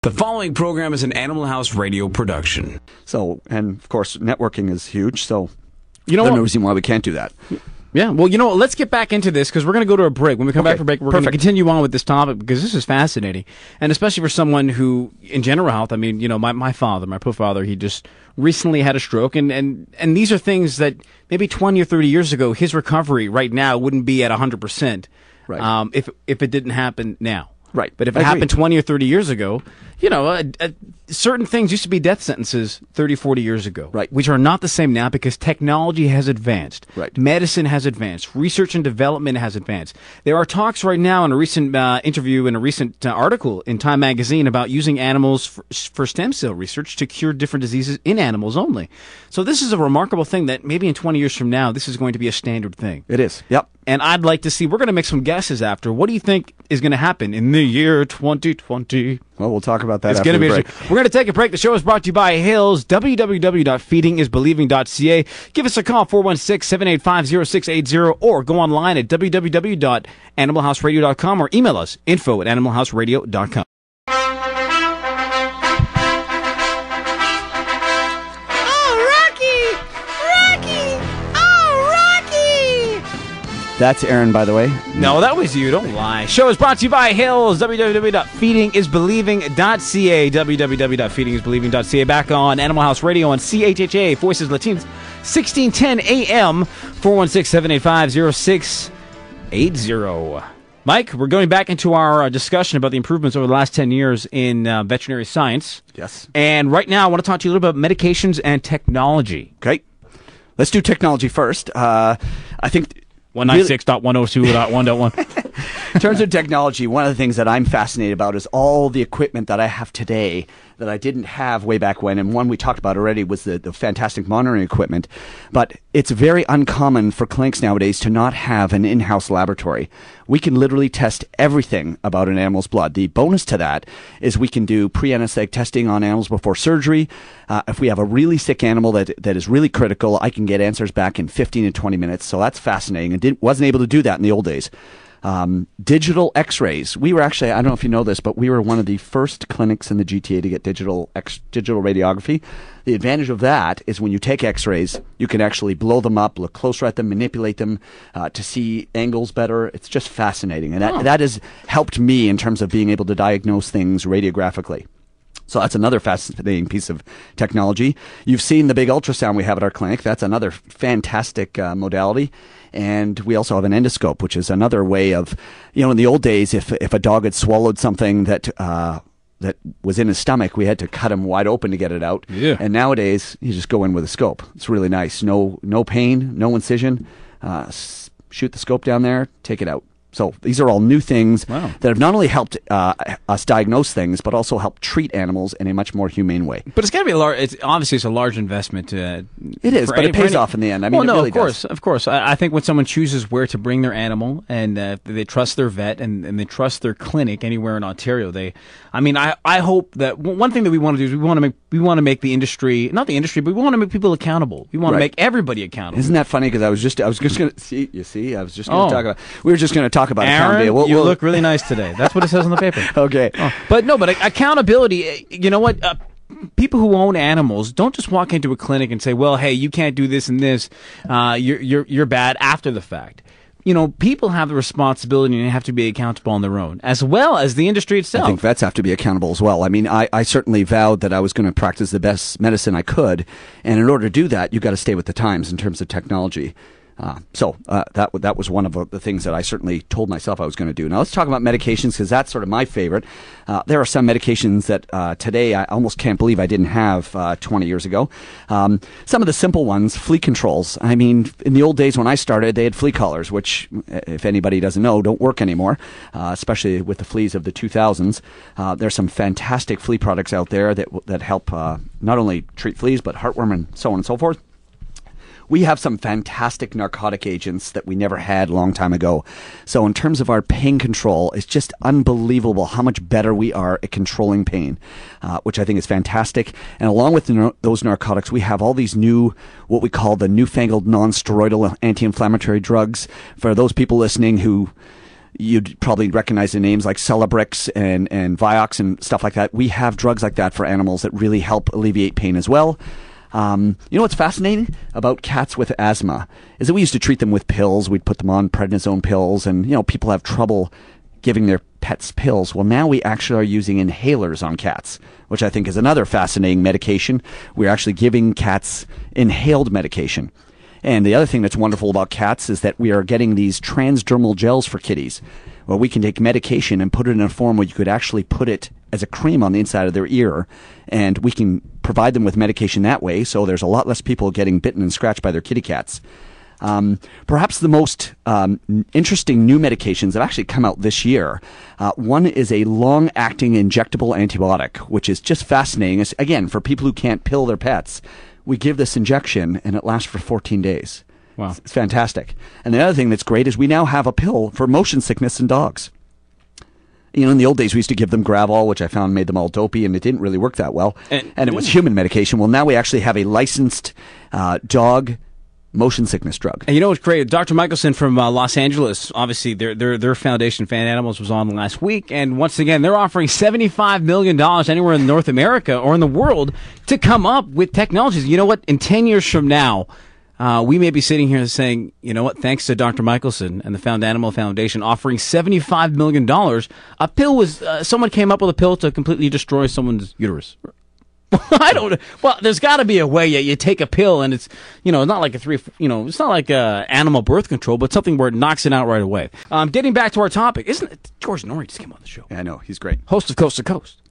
The following program is an Animal House Radio production. So, and of course, networking is huge, so you know there's no reason why we can't do that. Yeah, well, you know what? Let's get back into this because we're going to go to a break. When we come back from break, we're going to continue on with this topic because this is fascinating. And especially for someone who, in general health, I mean, you know, my father, my poor father, he just recently had a stroke. And these are things that maybe 20 or 30 years ago, his recovery right now wouldn't be at 100%. Right. If it didn't happen now. Right. But if it happened 20 or 30 years ago, you know, certain things used to be death sentences 30, 40 years ago. Right. Which are not the same now because technology has advanced. Right. Medicine has advanced. Research and development has advanced. There are talks right now in a recent interview in a recent article in Time Magazine about using animals for stem cell research to cure different diseases in animals only. So this is a remarkable thing that maybe in 20 years from now, this is going to be a standard thing. It is. Yep. And I'd like to see, we're going to make some guesses after. What do you think is going to happen in the year 2020? Well, we'll talk about that It's after going to the be break. We're going to take a break. The show is brought to you by Hills, www.feedingisbelieving.ca. Give us a call, 416-785-0680, or go online at www.animalhouseradio.com or email us, info@animalhouseradio.com. That's Aaron, by the way. No, that was you. Don't lie. Show is brought to you by Hills, www.feedingisbelieving.ca, www.feedingisbelieving.ca. Back on Animal House Radio on CHHA, Voices Latinos, 1610 AM, 416-785-0680. Mike, we're going back into our discussion about the improvements over the last 10 years in veterinary science. Yes. And right now, I want to talk to you a little about medications and technology. Okay. Let's do technology first. I think... 196.102.1.1. In terms of technology, one of the things that I'm fascinated about is all the equipment that I have today that I didn't have way back when. And one we talked about already was the fantastic monitoring equipment. But it's very uncommon for clinics nowadays to not have an in-house laboratory. We can literally test everything about an animal's blood. The bonus to that is we can do pre-anesthetic testing on animals before surgery. If we have a really sick animal that is really critical, I can get answers back in 15 to 20 minutes. So that's fascinating. And wasn't able to do that in the old days. Digital x-rays. We were actually, I don't know if you know this, but we were one of the first clinics in the GTA to get digital radiography. The advantage of that is when you take x-rays, you can actually blow them up, look closer at them, manipulate them to see angles better. It's just fascinating. And that has helped me in terms of being able to diagnose things radiographically. So that's another fascinating piece of technology. You've seen the big ultrasound we have at our clinic. That's another fantastic modality. And we also have an endoscope, which is another way of, you know, in the old days, if a dog had swallowed something that was in his stomach, we had to cut him wide open to get it out. Yeah. And nowadays, you just go in with a scope. It's really nice. No pain, no incision. Shoot the scope down there, take it out. So these are all new things that have not only helped us diagnose things, but also helped treat animals in a much more humane way. But it's got to be a large. Obviously, it's a large investment. It is, but it pays off in the end. I mean, well, no, it really of course. I think when someone chooses where to bring their animal and they trust their vet and they trust their clinic anywhere in Ontario, I hope that one thing that we want to do is we want to make the industry, not the industry, but we want to make people accountable. We want to make everybody accountable. Isn't that funny? Because I was just going to see. I was just going to talk about. We were just going to talk about Aaron, accountability. You look really nice today. That's what it says on the paper. Okay. But accountability, you know what? People who own animals don't just walk into a clinic and say, well, hey, you can't do this and this. You're bad after the fact. You know, people have the responsibility and have to be accountable on their own, as well as the industry itself. I think vets have to be accountable as well. I mean, I certainly vowed that I was going to practice the best medicine I could. And in order to do that, you've got to stay with the times in terms of technology. So that was one of the things that I certainly told myself I was going to do. Now let's talk about medications because that's sort of my favorite. There are some medications that today I almost can't believe I didn't have 20 years ago. Some of the simple ones, flea controls. I mean, in the old days when I started, they had flea collars, which, if anybody doesn't know, don't work anymore, especially with the fleas of the 2000s. There's some fantastic flea products out there that help not only treat fleas, but heartworm and so on and so forth. We have some fantastic narcotic agents that we never had a long time ago. So in terms of our pain control, it's just unbelievable how much better we are at controlling pain, which I think is fantastic. And along with those narcotics, we have all these new, what we call the newfangled non-steroidal anti-inflammatory drugs. For those people listening who you'd probably recognize the names like Celebrix and Vioxx and stuff like that. We have drugs like that for animals that really help alleviate pain as well. You know what's fascinating about cats with asthma is that we used to treat them with pills. We'd put them on prednisone pills, and people have trouble giving their pets pills. Well, now we actually are using inhalers on cats, which I think is another fascinating medication. We're actually giving cats inhaled medication. And the other thing that's wonderful about cats is that we are getting these transdermal gels for kitties, where we can take medication and put it in a form where you could actually put it as a cream on the inside of their ear, and we can provide them with medication that way, so there's a lot less people getting bitten and scratched by their kitty cats. Perhaps the most interesting new medications have actually come out this year. One is a long-acting injectable antibiotic, which is just fascinating. It's, again, for people who can't pill their pets, we give this injection, and it lasts for 14 days. Wow. It's fantastic. And the other thing that's great is we now have a pill for motion sickness in dogs. In the old days, we used to give them Gravol, which I found made them all dopey, and it didn't really work that well. And it was human medication. Well, now we actually have a licensed dog motion sickness drug. And you know what's great? Dr. Michelson from Los Angeles, obviously their foundation, Fan Animals, was on last week, and once again, they're offering $75 million anywhere in North America or in the world to come up with technologies. You know what? In 10 years from now, we may be sitting here saying, you know what, thanks to Dr. Michelson and the Found Animal Foundation offering $75 million, a pill was, someone came up with a pill to completely destroy someone's uterus. Well, there's got to be a way. You take a pill, and it's, not like it's not like animal birth control, but something where it knocks it out right away. Getting back to our topic, isn't it? George Norrie just came on the show. Yeah, I know. He's great. Host of Coast to Coast.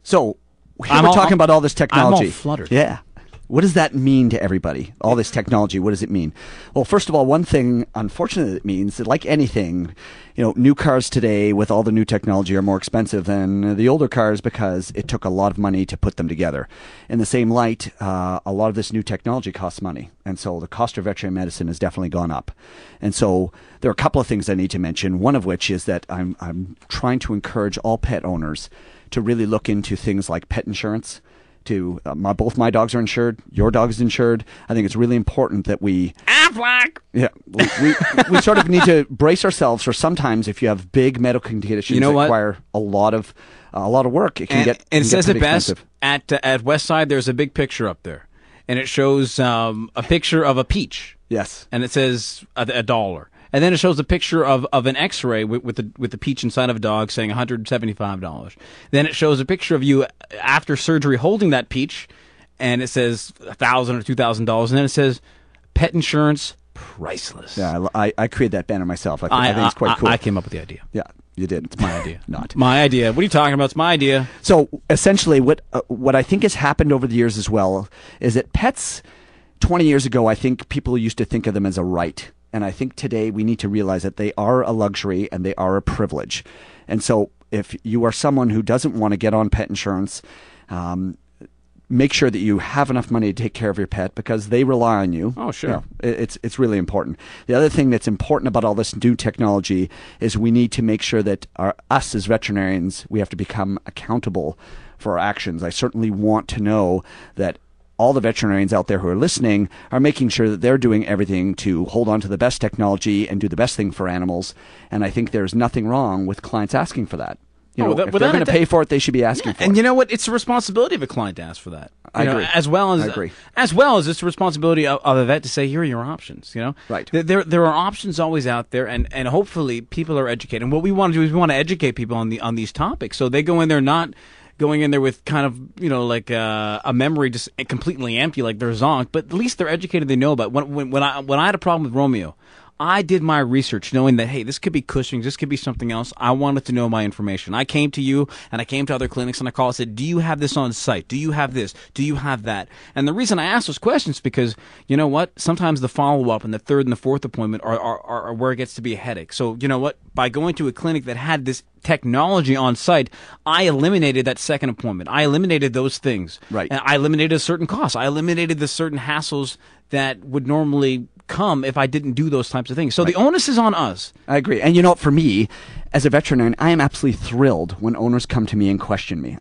So, we're talking about all this technology. I'm all fluttered. Yeah. What does that mean to everybody? All this technology, what does it mean? Well, first of all, one thing, unfortunately, it means that, like anything, new cars today with all the new technology are more expensive than the older cars because it took a lot of money to put them together. In the same light, a lot of this new technology costs money. And so the cost of veterinary medicine has definitely gone up. And so there are a couple of things I need to mention, one of which is that I'm trying to encourage all pet owners to really look into things like pet insurance. Both my dogs are insured. Your dog is insured. I think it's really important that we sort of need to brace ourselves for sometimes if you have big medical conditions that require a lot of work. It can get it says it best expensive. at Westside. There's a big picture up there, and it shows a picture of a peach. Yes, and it says $1. And then it shows a picture of an X-ray with the peach inside of a dog saying $175. Then it shows a picture of you after surgery holding that peach, and it says $1,000 or $2,000. And then it says pet insurance priceless. Yeah, I created that banner myself. I think it's quite cool. I came up with the idea. Yeah, you did. It's my idea. Not my idea. What are you talking about? It's my idea. So essentially, what I think has happened over the years as well is that pets 20 years ago, I think people used to think of them as a right. And I think today we need to realize that they are a luxury and they are a privilege. And so if you are someone who doesn't want to get on pet insurance, make sure that you have enough money to take care of your pet because they rely on you. Oh, sure. It's really important. The other thing that's important about all this new technology is we need to make sure that us as veterinarians, we have to become accountable for our actions. I certainly want to know that all the veterinarians out there who are listening are making sure that they're doing everything to hold on to the best technology and do the best thing for animals. And I think there's nothing wrong with clients asking for that. If they're going to pay for it, they should be asking for it. And you know what? It's the responsibility of a client to ask for that. I agree. As well as it's the responsibility of a vet to say, here are your options. Right. There are options always out there, and hopefully people are educated. And what we want to do is we want to educate people on these topics, so they go in there not going in there with kind of, like a memory just completely empty, like they're zonked, but at least they're educated. They know about it. When I had a problem with Romeo, I did my research knowing that, hey, this could be Cushing's, this could be something else. I wanted to know my information. I came to you, and I came to other clinics, and I called and said, do you have this on site? Do you have this? Do you have that? And the reason I ask those questions is because, you know what? Sometimes the follow-up and the third and the fourth appointment are where it gets to be a headache. So, you know what? By going to a clinic that had this technology on site, I eliminated that second appointment. I eliminated those things. Right. And I eliminated a certain cost. I eliminated the certain hassles that would normally come if I didn't do those types of things. So the onus is on us. I agree. And for me, as a veterinarian, I am absolutely thrilled when owners come to me and question me.